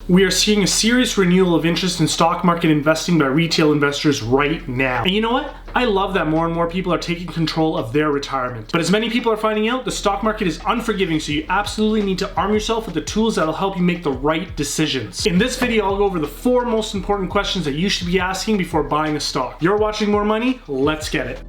We are seeing a serious renewal of interest in stock market investing by retail investors right now. And you know what? I love that more and more people are taking control of their retirement. But as many people are finding out, the stock market is unforgiving, so you absolutely need to arm yourself with the tools that'll help you make the right decisions. In this video, I'll go over the 4 most important questions that you should be asking before buying a stock. You're watching More Money, let's get it.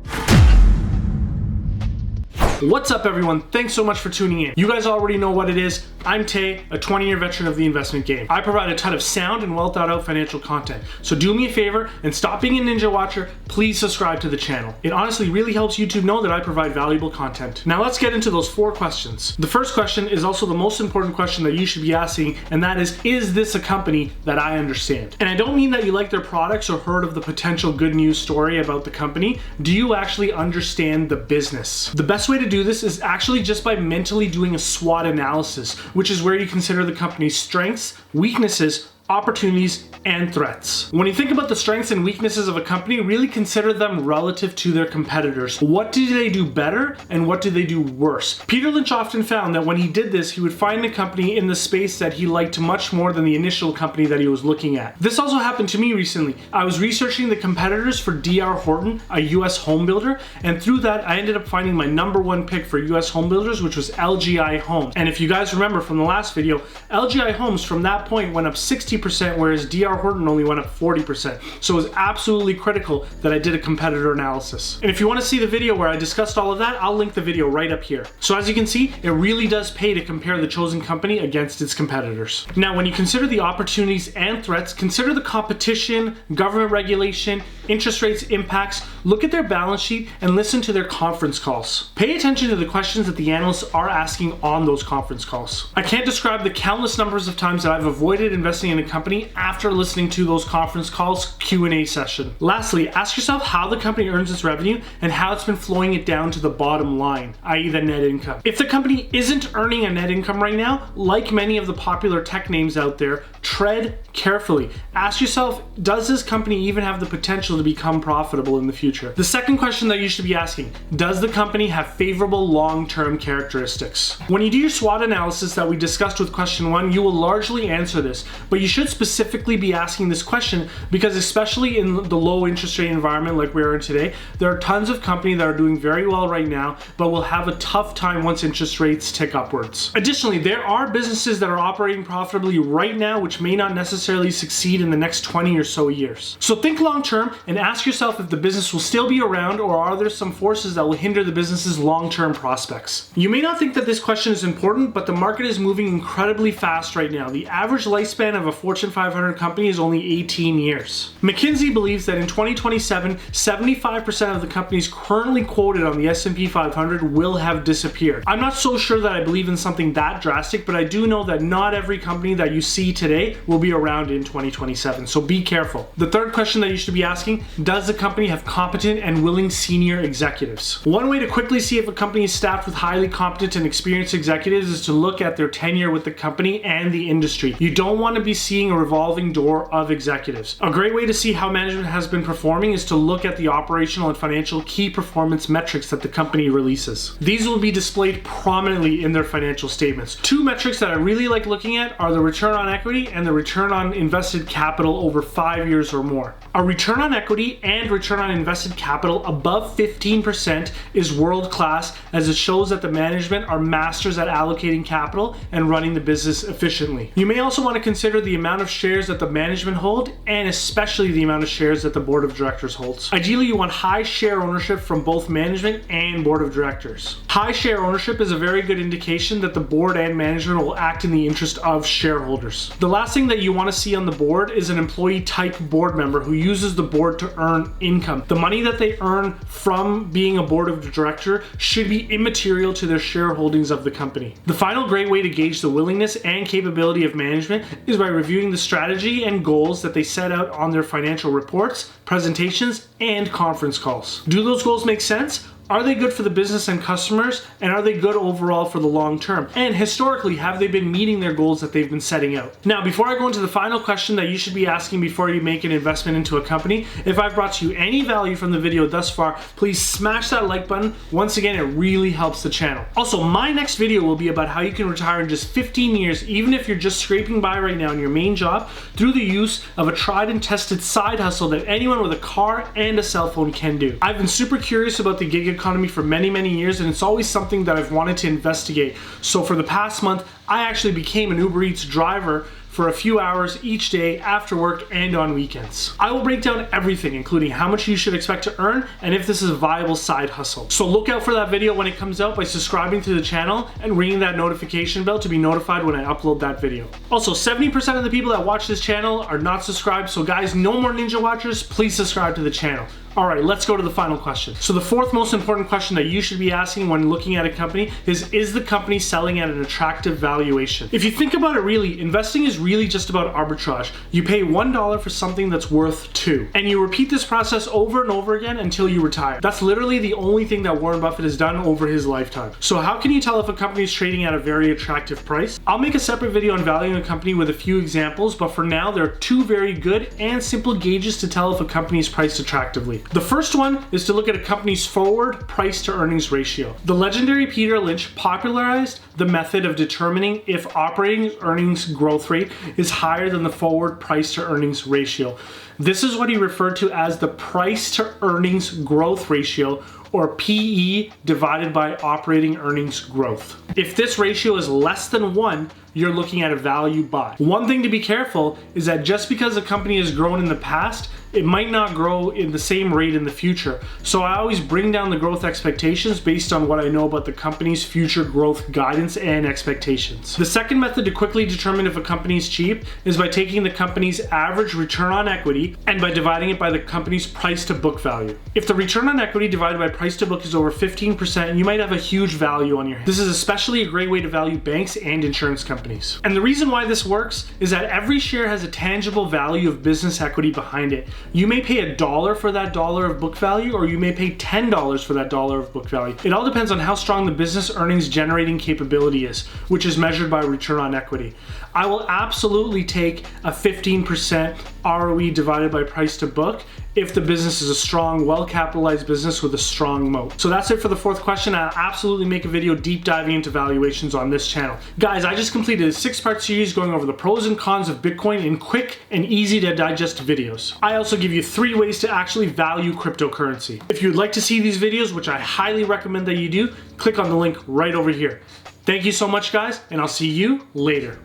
What's up, everyone? Thanks so much for tuning in. You guys already know what it is. I'm Tay, a 20-year veteran of the investment game. I provide a ton of sound and well thought out financial content. So do me a favor and stop being a ninja watcher. Please subscribe to the channel. It honestly really helps YouTube know that I provide valuable content. Now let's get into those 4 questions. The first question is also the most important question that you should be asking, and that is this a company that I understand? And I don't mean that you like their products or heard of the potential good news story about the company. Do you actually understand the business? The best way to do this is actually just by mentally doing a SWOT analysis, which is where you consider the company's strengths, weaknesses, opportunities, and threats. When you think about the strengths and weaknesses of a company, really consider them relative to their competitors. What do they do better and what do they do worse? Peter Lynch often found that when he did this, he would find a company in the space that he liked much more than the initial company that he was looking at. This also happened to me recently. I was researching the competitors for D.R. Horton, a US home builder, and through that, I ended up finding my #1 pick for US home builders, which was LGI Homes. And if you guys remember from the last video, LGI Homes from that point went up 60%, whereas D.R. Horton only went up 40%. So it was absolutely critical that I did a competitor analysis. And if you want to see the video where I discussed all of that, I'll link the video right up here. So as you can see, it really does pay to compare the chosen company against its competitors. Now, when you consider the opportunities and threats, consider the competition, government regulation, interest rates impacts, look at their balance sheet, and listen to their conference calls. Pay attention to the questions that the analysts are asking on those conference calls. I can't describe the countless numbers of times that I've avoided investing in a company after listening to those conference calls Q&A session. Lastly, ask yourself how the company earns its revenue and how it's been flowing it down to the bottom line, i.e. the net income. If the company isn't earning a net income right now, like many of the popular tech names out there, tread carefully. Ask yourself, does this company even have the potential to become profitable in the future? The second question that you should be asking, does the company have favorable long-term characteristics? When you do your SWOT analysis that we discussed with question 1, you will largely answer this, but you should specifically be asking this question because especially in the low interest rate environment like we're in today, there are tons of companies that are doing very well right now, but will have a tough time once interest rates tick upwards. Additionally, there are businesses that are operating profitably right now which may not necessarily succeed in the next 20 or so years. So think long term and ask yourself if the business will still be around or are there some forces that will hinder the business's long-term prospects. You may not think that this question is important, but the market is moving incredibly fast right now. The average lifespan of a Fortune 500 company is only 18 years. McKinsey believes that in 2027, 75% of the companies currently quoted on the S&P 500 will have disappeared. I'm not so sure that I believe in something that drastic, but I do know that not every company that you see today will be around in 2027, so be careful. The third question that you should be asking, does the company have competent and willing senior executives? One way to quickly see if a company is staffed with highly competent and experienced executives is to look at their tenure with the company and the industry. You don't want to be seeing a revolving door of executives. A great way to see how management has been performing is to look at the operational and financial key performance metrics that the company releases. These will be displayed prominently in their financial statements. 2 metrics that I really like looking at are the return on equity and the return on invested capital over 5 years or more. A return on equity and return on invested capital above 15% is world-class, as it shows that the management are masters at allocating capital and running the business efficiently. You may also want to consider the amount of shares that the management hold and especially the amount of shares that the board of directors holds. Ideally, you want high share ownership from both management and board of directors. High share ownership is a very good indication that the board and management will act in the interest of shareholders. The last thing that you want to see on the board is an employee type board member who uses the board to earn income. The money that they earn from being a board of director should be immaterial to their shareholdings of the company. The final great way to gauge the willingness and capability of management is by reviewing the strategy and goals that they set out on their financial reports, presentations, and conference calls. Do those goals make sense? Are they good for the business and customers? And are they good overall for the long term? And historically, have they been meeting their goals that they've been setting out? Now, before I go into the final question that you should be asking before you make an investment into a company, if I've brought you any value from the video thus far, please smash that like button. Once again, it really helps the channel. Also, my next video will be about how you can retire in just 15 years, even if you're just scraping by right now in your main job, through the use of a tried and tested side hustle that anyone with a car and a cell phone can do. I've been super curious about the gig economy for many, many years, and it's always something that I've wanted to investigate. So for the past month, I actually became an Uber Eats driver for a few hours each day after work and on weekends. I will break down everything, including how much you should expect to earn and if this is a viable side hustle. So look out for that video when it comes out by subscribing to the channel and ringing that notification bell to be notified when I upload that video. Also, 70% of the people that watch this channel are not subscribed, so guys, no more Ninja Watchers, please subscribe to the channel. All right, let's go to the final question. So the fourth most important question that you should be asking when looking at a company is the company selling at an attractive valuation? If you think about it, really, investing is really just about arbitrage. You pay $1 for something that's worth $2. And you repeat this process over and over again until you retire. That's literally the only thing that Warren Buffett has done over his lifetime. So how can you tell if a company is trading at a very attractive price? I'll make a separate video on valuing a company with a few examples, but for now, there are two very good and simple gauges to tell if a company is priced attractively. The first one is to look at a company's forward price to earnings ratio. The legendary Peter Lynch popularized the method of determining if operating earnings growth rate is higher than the forward price to earnings ratio. This is what he referred to as the price to earnings growth ratio, or PE divided by operating earnings growth. If this ratio is less than 1, you're looking at a value buy. One thing to be careful is that just because a company has grown in the past, it might not grow in the same rate in the future. So I always bring down the growth expectations based on what I know about the company's future growth guidance and expectations. The second method to quickly determine if a company is cheap is by taking the company's average return on equity and by dividing it by the company's price to book value. If the return on equity divided by price to book is over 15%, you might have a huge value on your hands. This is especially a great way to value banks and insurance companies. And the reason why this works is that every share has a tangible value of business equity behind it. You may pay $1 for that dollar of book value, or you may pay $10 for that dollar of book value. It all depends on how strong the business earnings generating capability is, which is measured by return on equity. I will absolutely take a 15% ROE divided by price to book if the business is a strong, well-capitalized business with a strong moat. So that's it for the fourth question. I'll absolutely make a video deep diving into valuations on this channel. Guys, I just completed a 6-part series going over the pros and cons of Bitcoin in quick and easy to digest videos. I also give you 3 ways to actually value cryptocurrency. If you'd like to see these videos, which I highly recommend that you do, click on the link right over here. Thank you so much, guys, and I'll see you later.